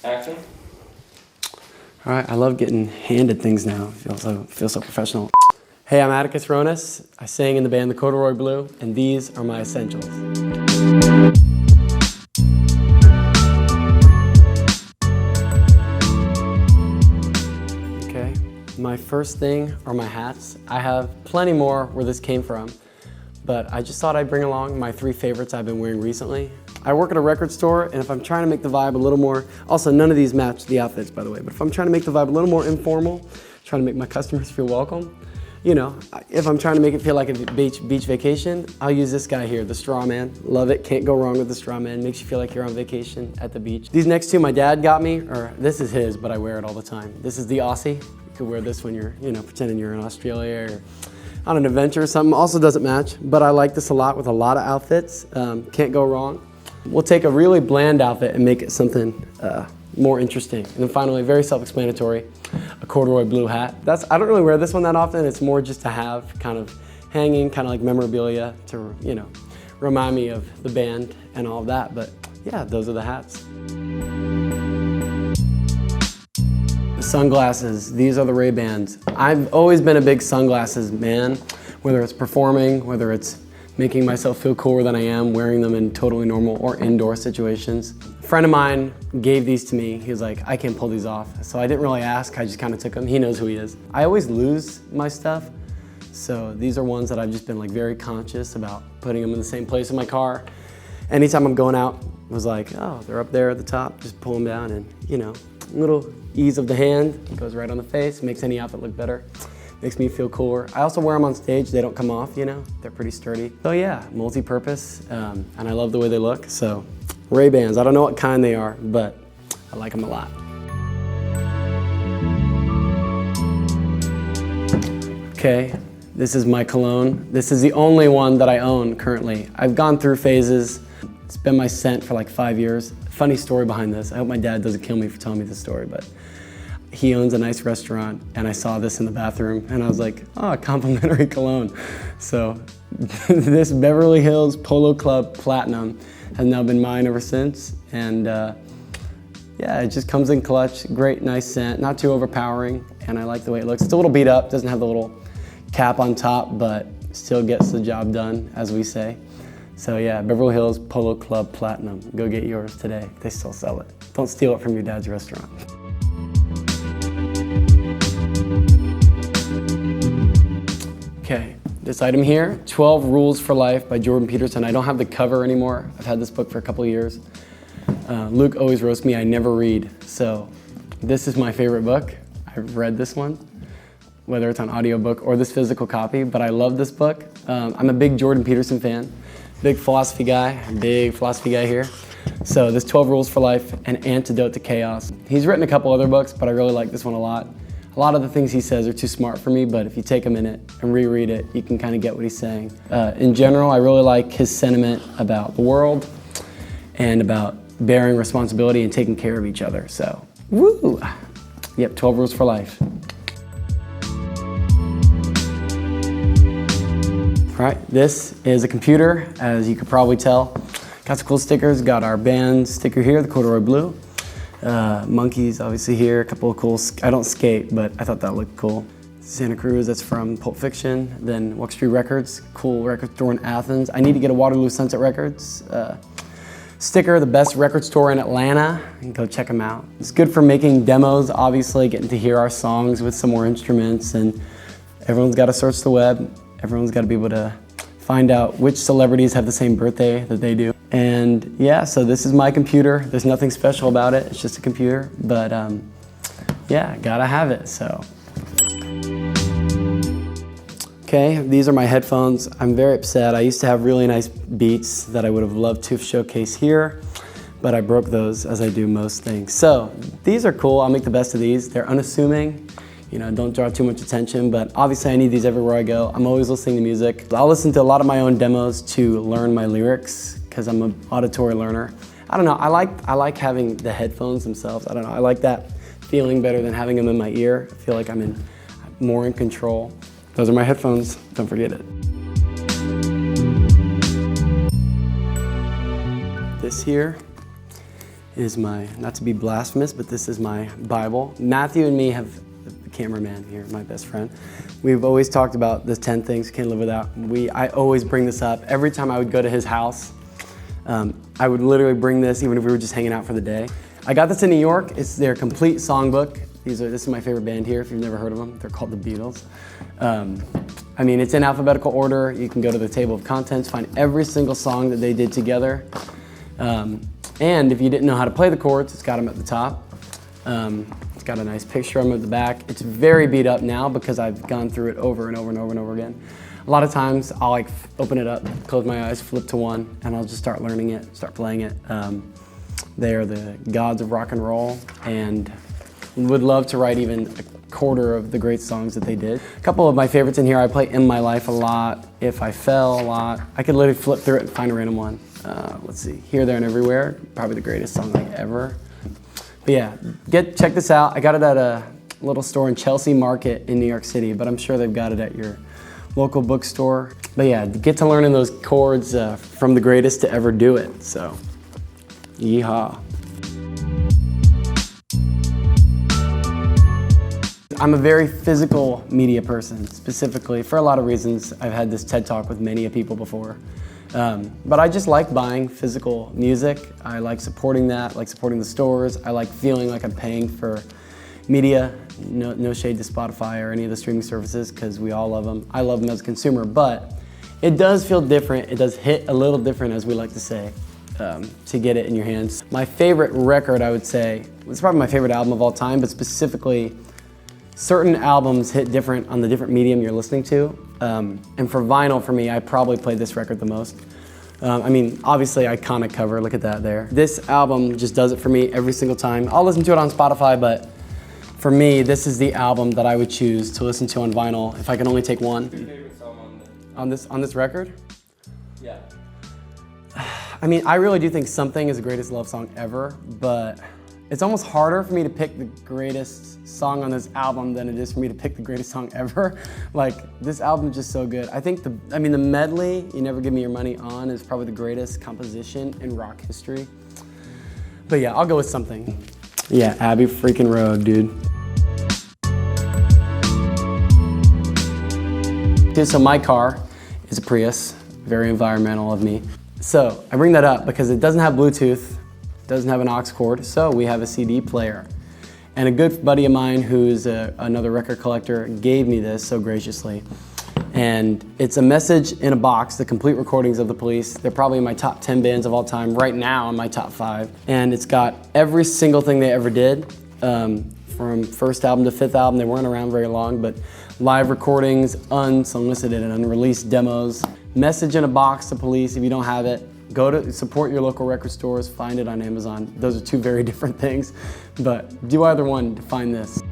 Action. All right, I love getting handed things now. Feel so professional. Hey, I'm Atticus Roness. I sing in the band the Corduroy Blue, and these are my essentials. Okay, my first thing are my hats. I have plenty more where this came from, but I just thought I'd bring along my 3 favorites I've been wearing recently. I work at a record store, and if I'm trying to make the vibe a little more, also none of these match the outfits, by the way, but if I'm trying to make the vibe a little more informal, trying to make my customers feel welcome, you know, if I'm trying to make it feel like a beach vacation, I'll use this guy here, the straw man. Love it, can't go wrong with the straw man. Makes you feel like you're on vacation at the beach. These next 2 my dad got me, or this is his, but I wear it all the time. This is the Aussie. You could wear this when you're, pretending you're in Australia or on an adventure or something. Also doesn't match, but I like this a lot with a lot of outfits. Can't go wrong. We'll take a really bland outfit and make it something more interesting. And then finally, very self-explanatory, a corduroy blue hat. I don't really wear this one that often. It's more just to have kind of hanging, kind of like memorabilia to, remind me of the band and all of that. But yeah, those are the hats. The sunglasses, these are the Ray-Bans. I've always been a big sunglasses man, whether it's performing, whether it's making myself feel cooler than I am, wearing them in totally normal or indoor situations. A friend of mine gave these to me. He was like, I can't pull these off. So I didn't really ask, I just kind of took them. He knows who he is. I always lose my stuff. So these are ones that I've just been like very conscious about putting them in the same place in my car. Anytime I'm going out, I was like, oh, they're up there at the top, just pull them down and, little ease of the hand, it goes right on the face, makes any outfit look better. Makes me feel cooler. I also wear them on stage. They don't come off, they're pretty sturdy. So yeah, multi-purpose, and I love the way they look. So Ray-Bans, I don't know what kind they are, but I like them a lot. Okay, this is my cologne. This is the only one that I own currently. I've gone through phases. It's been my scent for like 5 years. Funny story behind this. I hope my dad doesn't kill me for telling me this story, but he owns a nice restaurant, and I saw this in the bathroom, and I was like, oh, complimentary cologne. So this Beverly Hills Polo Club Platinum has now been mine ever since, and yeah, it just comes in clutch, great, nice scent, not too overpowering, and I like the way it looks. It's a little beat up, doesn't have the little cap on top, but still gets the job done, as we say. So yeah, Beverly Hills Polo Club Platinum. Go get yours today. They still sell it. Don't steal it from your dad's restaurant. Okay, this item here, 12 Rules for Life by Jordan Peterson. I don't have the cover anymore. I've had this book for a couple of years. Luke always roasts me, I never read. So this is my favorite book. I've read this one, whether it's on audiobook or this physical copy, but I love this book. I'm a big Jordan Peterson fan, big philosophy guy here. So this 12 Rules for Life, an antidote to chaos. He's written a couple other books, but I really like this one a lot. A lot of the things he says are too smart for me, but if you take a minute and reread it, you can kind of get what he's saying. In general, I really like his sentiment about the world and about bearing responsibility and taking care of each other. So, woo! Yep, 12 Rules for Life. All right, this is a computer, as you could probably tell. Got some cool stickers, got our band sticker here, the Corduroy Blue. Monkeys obviously here, a couple of cool, I don't skate, but I thought that looked cool. Santa Cruz, that's from Pulp Fiction. Then Walk Street Records, cool record store in Athens. I need to get a Waterloo Sunset Records sticker, the best record store in Atlanta, and go check them out. It's good for making demos, obviously, getting to hear our songs with some more instruments, and everyone's got to search the web. Everyone's got to be able to find out which celebrities have the same birthday that they do. And yeah, so this is my computer. There's nothing special about it. It's just a computer, but yeah, gotta have it, so. Okay, these are my headphones. I'm very upset. I used to have really nice Beats that I would have loved to showcase here, but I broke those, as I do most things. So these are cool. I'll make the best of these. They're unassuming. Don't draw too much attention, but obviously I need these everywhere I go. I'm always listening to music. I'll listen to a lot of my own demos to learn my lyrics, because I'm an auditory learner. I don't know, I like having the headphones themselves. I don't know, I like that feeling better than having them in my ear. I feel like I'm more in control. Those are my headphones, don't forget it. This here is my, not to be blasphemous, but this is my Bible. Matthew and me have, the cameraman here, my best friend, we've always talked about the 10 things you can't live without. I always bring this up. Every time I would go to his house, I would literally bring this even if we were just hanging out for the day. I got this in New York. It's their complete songbook. This is my favorite band here, if you've never heard of them. They're called the Beatles. I mean, it's in alphabetical order. You can go to the table of contents, find every single song that they did together. And if you didn't know how to play the chords, it's got them at the top. It's got a nice picture of them at the back. It's very beat up now because I've gone through it over and over and over and over again. A lot of times I'll like open it up, close my eyes, flip to one, and I'll just start learning it, start playing it. They are the gods of rock and roll, and would love to write even a quarter of the great songs that they did. A couple of my favorites in here, I play In My Life a lot, If I Fell a lot. I could literally flip through it and find a random one. Let's see, Here, There, and Everywhere, probably the greatest song like ever. But yeah, check this out. I got it at a little store in Chelsea Market in New York City, but I'm sure they've got it at your local bookstore. But yeah, get to learning those chords from the greatest to ever do it, so yeehaw. I'm a very physical media person, specifically for a lot of reasons. I've had this TED Talk with many people before. But I just like buying physical music. I like supporting that, like supporting the stores. I like feeling like I'm paying for media. No shade to Spotify or any of the streaming services, because we all love them. I love them as a consumer, but it does feel different. It does hit a little different, as we like to say, to get it in your hands. My favorite record, I would say, it's probably my favorite album of all time, but specifically, certain albums hit different on the different medium you're listening to. And for vinyl, for me, I probably play this record the most. I mean, obviously, iconic cover, look at that there. This album just does it for me every single time. I'll listen to it on Spotify, but for me, this is the album that I would choose to listen to on vinyl if I can only take one. What's your favorite song on this record? Yeah. I mean, I really do think Something is the greatest love song ever, but it's almost harder for me to pick the greatest song on this album than it is for me to pick the greatest song ever. Like, this album is just so good. I think the medley, You Never Give Me Your Money On, is probably the greatest composition in rock history. But yeah, I'll go with Something. Yeah, Abbey freaking Road, dude. Okay, so my car is a Prius, very environmental of me. So I bring that up because it doesn't have Bluetooth, doesn't have an aux cord, so we have a CD player. And a good buddy of mine who's another record collector gave me this so graciously. And it's a message in a box, the complete recordings of the Police. They're probably in my top 10 bands of all time, right now in my top 5. And it's got every single thing they ever did, from first album to fifth album. They weren't around very long, but live recordings, unsolicited and unreleased demos. Message in a box to Police. If you don't have it, go to support your local record stores, find it on Amazon. Those are two very different things, but do either one to find this.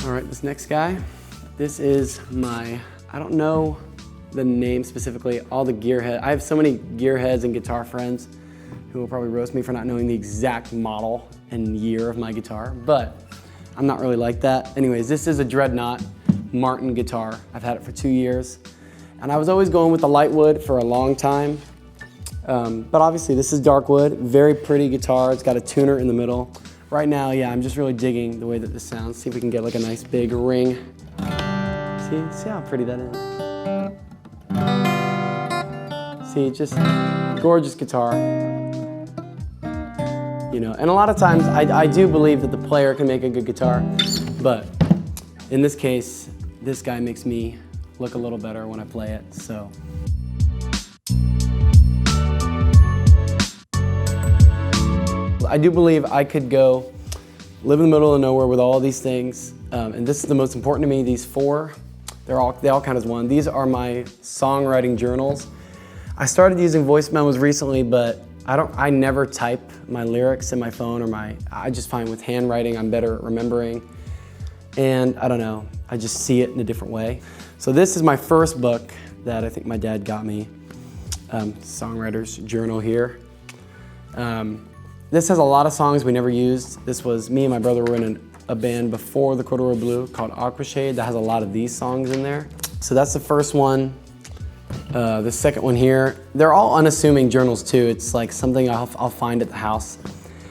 All right, this next guy, this is my, I don't know the name specifically, all the gearhead. I have so many gearheads and guitar friends who will probably roast me for not knowing the exact model and year of my guitar, but I'm not really like that. Anyways, this is a Dreadnought Martin guitar. I've had it for 2 years. And I was always going with the light wood for a long time. But obviously this is dark wood, very pretty guitar. It's got a tuner in the middle. Right now, yeah, I'm just really digging the way that this sounds. See if we can get like a nice big ring. See how pretty that is? See, just gorgeous guitar. You know, and a lot of times I do believe that the player can make a good guitar, but in this case, this guy makes me look a little better when I play it, so. I do believe I could go live in the middle of nowhere with all these things, and this is the most important to me, these 4, they all count as one. These are my songwriting journals. I started using voice memos recently, but I never type my lyrics in my phone I just find with handwriting I'm better at remembering. And I don't know, I just see it in a different way. So this is my first book that I think my dad got me, Songwriter's Journal here. This has a lot of songs we never used. This was, me and my brother were in a band before the Corduroy Blue called Aquashade that has a lot of these songs in there. So that's the first one. The second one here, they're all unassuming journals too. It's like something I'll find at the house,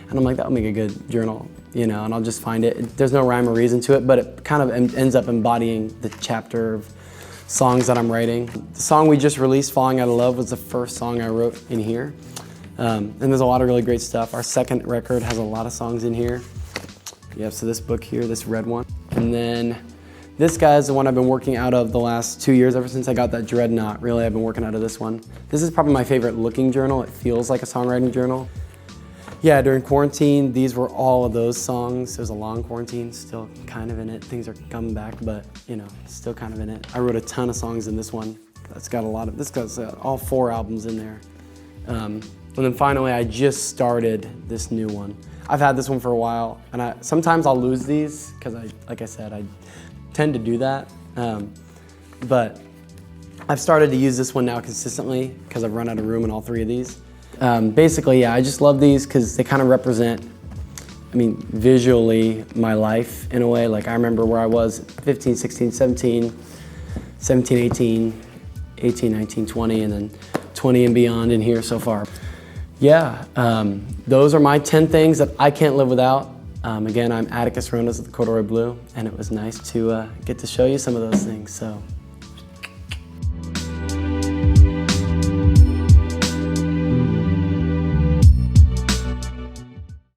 and I'm like, that would make a good journal, you know, and I'll just find it. There's no rhyme or reason to it, but it kind of ends up embodying the chapter of songs that I'm writing. The song we just released, Falling Out of Love, was the first song I wrote in here. And there's a lot of really great stuff. Our second record has a lot of songs in here. Yeah, so this book here, this red one. And then this guy is the one I've been working out of the last 2 years, ever since I got that Dreadnought. Really, I've been working out of this one. This is probably my favorite looking journal. It feels like a songwriting journal. Yeah, during quarantine, these were all of those songs. It was a long quarantine, still kind of in it. Things are coming back, but you know, still kind of in it. I wrote a ton of songs in this one. This got all 4 albums in there. And then finally, I just started this new one. I've had this one for a while, and sometimes I'll lose these, because like I said, I tend to do that. But I've started to use this one now consistently, because I've run out of room in all 3 of these. Basically, yeah, I just love these because they kind of represent, I mean, visually my life in a way. Like I remember where I was 15, 16, 17, 17, 18, 18, 19, 20, and then 20 and beyond in here so far. Yeah, those are my 10 things that I can't live without. Again, I'm Atticus Roness of the Corduroy Blue, and it was nice to get to show you some of those things. So